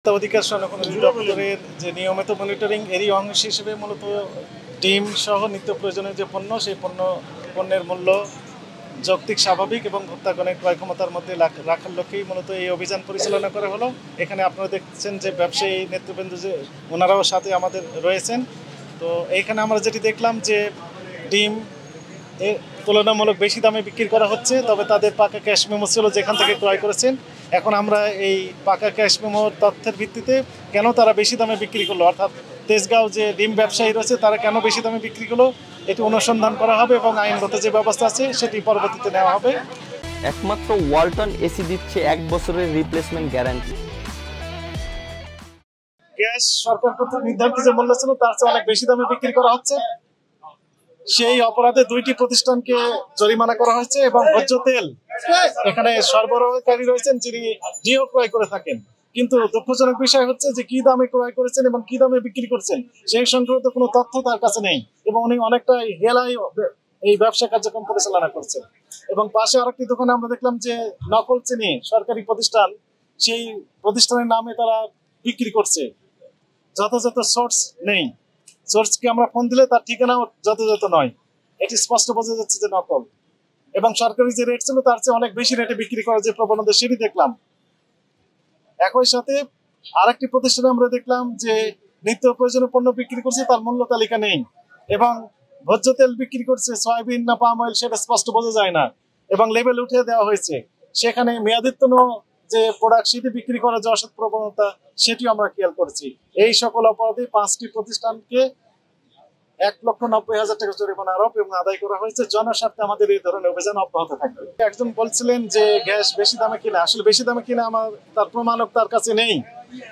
অধিকার সংরক্ষণ অধিদপ্তরের যে নিয়মিত মনিটরিং এরই অংশ হিসেবে মূলত ডিম সহ নিত্য প্রয়োজনীয় যে পণ্য সেই পণ্যের মূল্য যৌক্তিক স্বাভাবিক এবং ভোক্তাগণের ক্রয় ক্ষমতার মধ্যে রাখার লক্ষ্যেই মূলত এই অভিযান পরিচালনা করা হলো। এখানে আপনারা দেখছেন যে ব্যবসায়ী নেতৃবৃন্দ যে ওনারাও সাথে আমাদের রয়েছেন। তো এইখানে আমরা যেটি দেখলাম যে ডিম তুলনামূলক বেশি দামে বিক্রি করা হচ্ছে, তবে তাদের পাকা ক্যাশ মেমো ছিল যেখান থেকে ক্রয় করেছেন। এখন আমরা এই পাকা ক্যাশ মেমোর তথ্যের ভিত্তিতে কেন তারা বেশি দামে বিক্রি করলো, অর্থাৎ তেজগাঁও যে ডিম ব্যবসায়ী রয়েছে তারা কেন বেশি দামে বিক্রি করলো এটি অনুসন্ধান করা হবে এবং আইনগত যে ব্যবস্থা আছে সেটি পরবর্তীতে নেওয়া হবে। একমাত্র ওয়ালটন এসি দিচ্ছে 1 বছরের রিপ্লেসমেন্ট গ্যারান্টি। গ্যাস সরকার কর্তৃক নির্ধারিত যে মূল্য ছিল তার চেয়ে অনেক বেশি দামে বিক্রি করা হচ্ছে। সেই অপরাধে 2টি প্রতিষ্ঠানকে জরিমানা করা হয়েছে এবং ভোজ্য তেল এখানে সরবরাহকারী রয়েছেন যিনি জিও ক্রয় করে থাকেন, কিন্তু দুঃখজনক বিষয় হচ্ছে যে কি দামে ক্রয় করেছেন এবং কি দামে বিক্রি করছেন সেই সংক্রান্ত কোনো তথ্য তার কাছে নেই এবং উনি অনেকটা হেলায় এই ব্যবসা কার্যক্রম পরিচালনা করছেন। এবং পাশে আরেকটি দোকানে আমরা দেখলাম যে নকল চিনি সরকারি প্রতিষ্ঠান, সেই প্রতিষ্ঠানের নামে তারা বিক্রি করছে, যথাযথ সোর্স নেই। সোর্সকে আমরা ফোন দিলে তার ঠিকানাও যথাযথ নয়, এটি স্পষ্ট বোঝা যাচ্ছে যে নকল। এবং সরকারি যে রেট ছিল তার চেয়ে অনেক বেশি রেটে বিক্রি করার যে প্রবণতা সেটি দেখলাম। একই সাথে আরেকটি প্রতিষ্ঠানে আমরা দেখলাম যে নিত্য প্রয়োজনীয় পণ্য বিক্রি করছে তার মূল্য তালিকা নেই এবং ভোজ্য তেল বিক্রি করছে সয়াবিন না পাম অয়েল সেটা স্পষ্ট বোঝা যায় না এবং লেবেল উঠিয়ে দেওয়া হয়েছে। সেখানে মেয়াদোত্তীর্ণ যে প্রোডাক্ট সেটি বিক্রি করার যে অসৎ প্রবণতা সেটিও আমরা খেয়াল করেছি। এই সকল অপরাধে 5টি প্রতিষ্ঠানকে 1,90,000 টাকা জরিমানা আরোপ এবং আদায় করা হয়েছে। জনস্বার্থে আমাদের এই ধরনের অভিযান অব্যাহত থাকবে। একজন বলছিলেন যে গ্যাস বেশি দামে কিনা, আসলে বেশি দামে কিনা আমার তার প্রমাণক তার কাছে নেই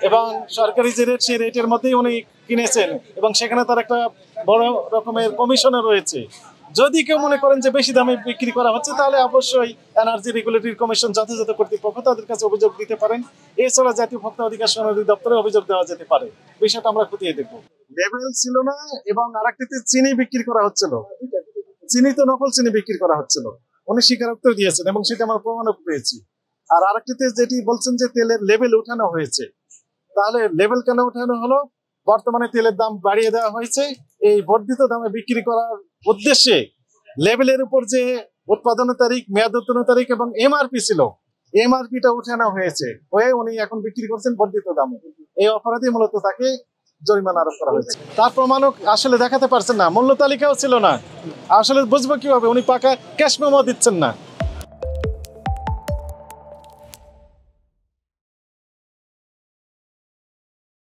এবং সরকারি যে রেট সেই রেটের মধ্যেই উনি কিনেছেন এবং সেখানে তার একটা বড় রকমের কমিশনও রয়েছে। যদি কেউ মনে করেন যে বেশি দামে বিক্রি করা হচ্ছে তাহলে অবশ্যই এনার্জি রেগুলেটরি কমিশন যথাযথ কর্তৃপক্ষ তাদের কাছে অভিযোগ দিতে পারেন। এছাড়া জাতীয় ভোক্তা অধিকার সংরক্ষণ অধিদপ্তরে অভিযোগ দেওয়া যেতে পারে। বিষয়টা আমরা খতিয়ে দেখব। লেবেল ছিল না এবং আরেকটিতে চিনি বিক্রি করা হচ্ছিল, চিনি তো নকল চিনি বিক্রি করা হচ্ছিল, উনি স্বীকারোক্তি দিয়েছেন এবং সেটা আমরা প্রমাণও পেয়েছি। আর আরেকটিতে যেটি বলছেন যে তেলের লেবেল উঠানো হয়েছে, তাহলে লেবেল কেন উঠানো হলো? বর্তমানে তেলের দাম বাড়িয়ে দেওয়া হয়েছে, এই বর্ধিত দামে বিক্রি করার উদ্দেশ্যে লেবেলের উপর যে উৎপাদনের তারিখ, মেয়াদোত্তীর্ণ তারিখ এবং এমআরপি ছিল, এমআরপিটা উঠানো হয়েছে হয়ে উনি এখন বিক্রি করছেন বর্ধিত দামে। এই অপরাধে মূলত তাকে জরিমানা আরোপ করা হয়েছে। তার প্রমাণও আসলে দেখাতে পারছেন না, মূল্য তালিকাও ছিল না, আসলে বুঝবো কিভাবে? উনি পাকা ক্যাশ মেমো দিচ্ছেন না।